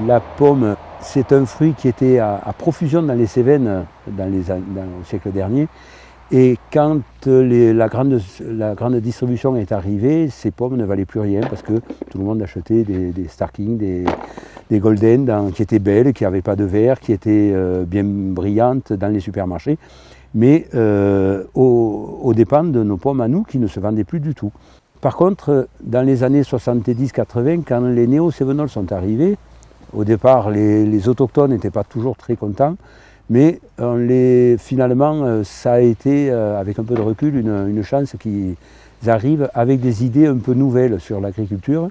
La pomme, c'est un fruit qui était à profusion dans les Cévennes au siècle dernier. Et quand la grande distribution est arrivée, ces pommes ne valaient plus rien parce que tout le monde achetait des Starking, des Golden qui étaient belles, qui n'avaient pas de verre, qui étaient bien brillantes dans les supermarchés, mais aux dépens de nos pommes à nous qui ne se vendaient plus du tout. Par contre, dans les années 70-80, quand les néo-cévenols sont arrivés, au départ, les autochtones n'étaient pas toujours très contents, mais finalement, ça a été, avec un peu de recul, une chance qu'ils arrivent avec des idées un peu nouvelles sur l'agriculture,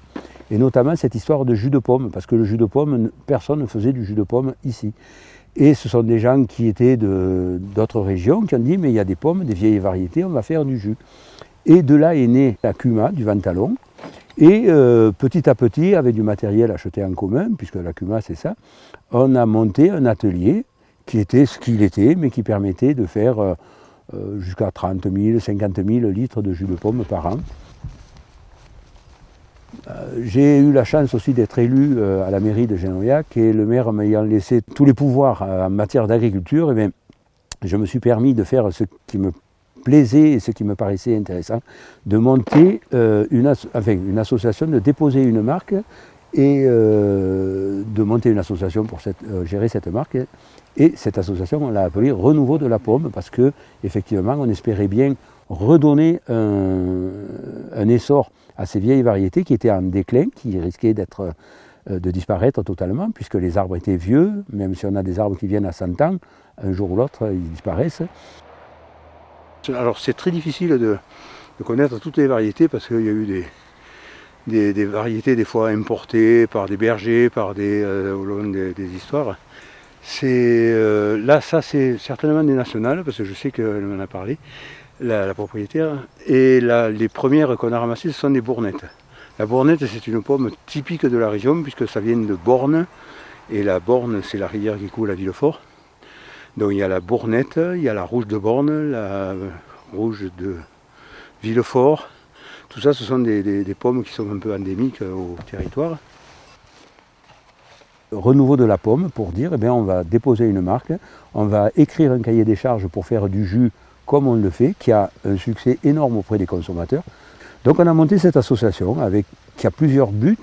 et notamment cette histoire de jus de pomme, parce que le jus de pomme, personne ne faisait du jus de pomme ici. Et ce sont des gens qui étaient d'autres régions qui ont dit, mais il y a des pommes, des vieilles variétés, on va faire du jus. Et de là est née la Cuma du Ventalon. Et petit à petit, avec du matériel acheté en commun, puisque la Cuma c'est ça, on a monté un atelier qui était ce qu'il était, mais qui permettait de faire jusqu'à 30 000, 50 000 litres de jus de pomme par an. J'ai eu la chance aussi d'être élu à la mairie de Genouillac, et le maire m'ayant laissé tous les pouvoirs en matière d'agriculture, eh bien, je me suis permis de faire ce qui me plaisait et ce qui me paraissait intéressant, de monter une association, de déposer une marque et de monter une association pour gérer cette marque. Et cette association, on l'a appelée Renouveau de la Pomme, parce que effectivement, on espérait bien redonner un essor à ces vieilles variétés qui étaient en déclin, qui risquaient de disparaître totalement, puisque les arbres étaient vieux. Même si on a des arbres qui viennent à 100 ans, un jour ou l'autre, ils disparaissent. Alors c'est très difficile de connaître toutes les variétés, parce qu'il y a eu des variétés des fois importées par des bergers, au long des histoires. Là, ça c'est certainement des nationales, parce que je sais qu'elle m'en a parlé, la propriétaire. Et là, les premières qu'on a ramassées, ce sont des bournettes. La bournette, c'est une pomme typique de la région, puisque ça vient de Borne. Et la Borne, c'est la rivière qui coule à Villefort. Donc il y a la bournette, il y a la rouge de Borne, la rouge de Villefort. Tout ça, ce sont des pommes qui sont un peu endémiques au territoire. Renouveau de la pomme, pour dire, eh bien, on va déposer une marque, on va écrire un cahier des charges pour faire du jus comme on le fait, qui a un succès énorme auprès des consommateurs. Donc on a monté cette association qui a plusieurs buts.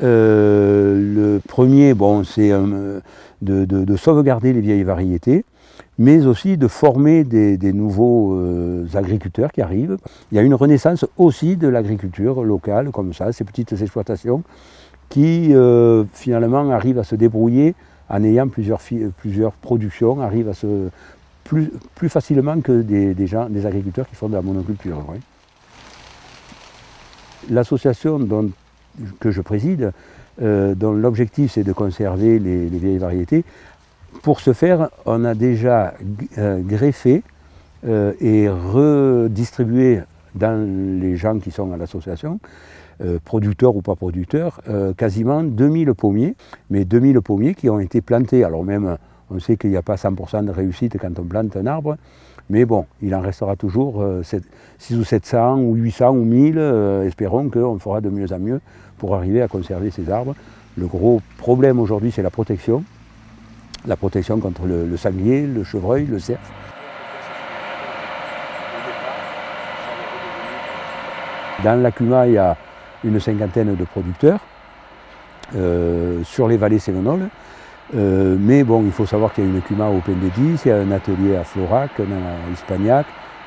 Le premier, c'est de sauvegarder les vieilles variétés, mais aussi de former des nouveaux agriculteurs qui arrivent. Il y a une renaissance aussi de l'agriculture locale, comme ça, ces petites exploitations qui finalement arrivent à se débrouiller en ayant plusieurs productions, arrivent à plus facilement que des agriculteurs qui font de la monoculture. Oui. L'association que je préside, dont l'objectif c'est de conserver les vieilles variétés, pour ce faire, on a déjà greffé et redistribué dans les gens qui sont à l'association, producteurs ou pas producteurs, quasiment 2000 pommiers, mais 2000 pommiers qui ont été plantés. Alors même, on sait qu'il n'y a pas 100% de réussite quand on plante un arbre, mais bon, il en restera toujours 6 ou 700 ou 800 ou 1000, espérons qu'on fera de mieux en mieux pour arriver à conserver ces arbres. Le gros problème aujourd'hui, c'est la protection contre le sanglier, le chevreuil, le cerf. Dans la Cuma, il y a une cinquantaine de producteurs sur les vallées cévenoles. Mais bon, il faut savoir qu'il y a une Cuma au Pendennis, il y a un atelier à Florac, un à Ispagnac,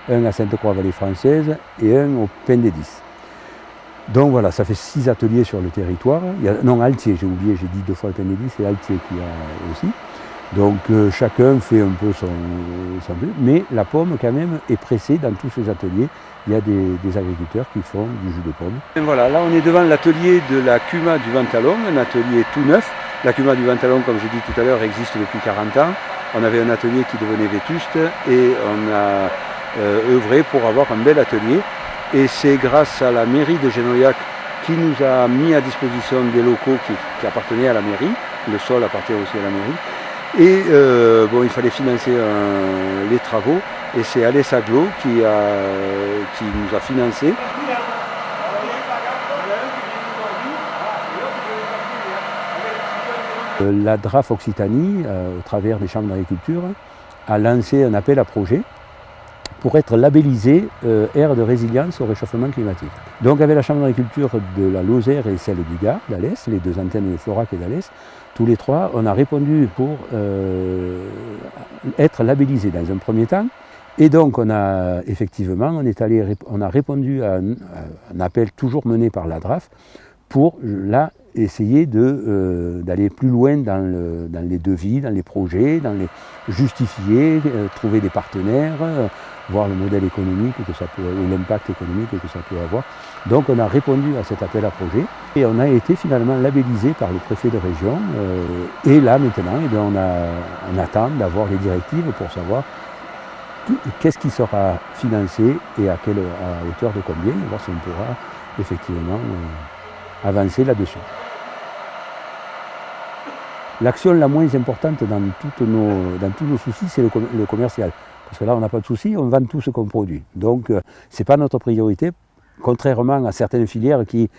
un à Sainte-Croix-Vallée Française et un au Pendennis. Donc voilà, ça fait 6 ateliers sur le territoire. Altier, j'ai oublié, j'ai dit 2 fois le Pendennis, c'est Altier qui a aussi. Donc chacun fait un peu son but, mais la pomme quand même est pressée dans tous ces ateliers. Il y a des agriculteurs qui font du jus de pomme. Et voilà, là on est devant l'atelier de la Cuma du Ventalon, un atelier tout neuf. La Cuma du Ventalon, comme j'ai dit tout à l'heure, existe depuis 40 ans. On avait un atelier qui devenait vétuste et on a œuvré pour avoir un bel atelier. Et c'est grâce à la mairie de Genouillac qui nous a mis à disposition des locaux qui appartenaient à la mairie. Le sol appartient aussi à la mairie. Et il fallait financer les travaux. Et c'est Alès Aglo qui nous a financé. La DRAF Occitanie, au travers des chambres d'agriculture, a lancé un appel à projet pour être labellisé aire de résilience au réchauffement climatique. Donc avec la chambre d'agriculture de la Lozère et celle du Gard, d'Alès, les deux antennes de Florac et d'Alès, tous les trois, on a répondu pour être labellisé dans un premier temps. Et donc on a effectivement, on a répondu à un appel toujours mené par la DRAF pour là essayer d'aller plus loin dans les devis, dans les projets, dans les justifier, trouver des partenaires, voir le modèle économique que ça peut, ou l'impact économique que ça peut avoir. Donc on a répondu à cet appel à projet et on a été finalement labellisé par le préfet de région. Et là maintenant, eh bien, on attend d'avoir les directives pour savoir qu'est-ce qui sera financé et à hauteur de combien, et voir si on pourra effectivement avancer là-dessus. L'action la moins importante dans tous nos soucis, c'est le commercial. Parce que là, on n'a pas de souci, on vend tout ce qu'on produit. Donc, ce n'est pas notre priorité, contrairement à certaines filières qui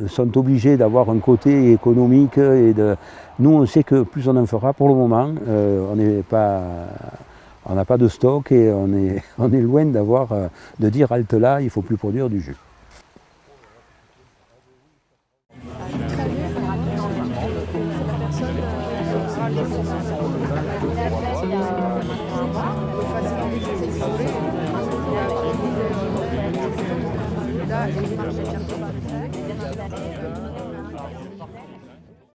sont obligées d'avoir un côté économique. Nous, on sait que plus on en fera, pour le moment, on n'a pas de stock et on est loin de dire halte là, il ne faut plus produire du jus.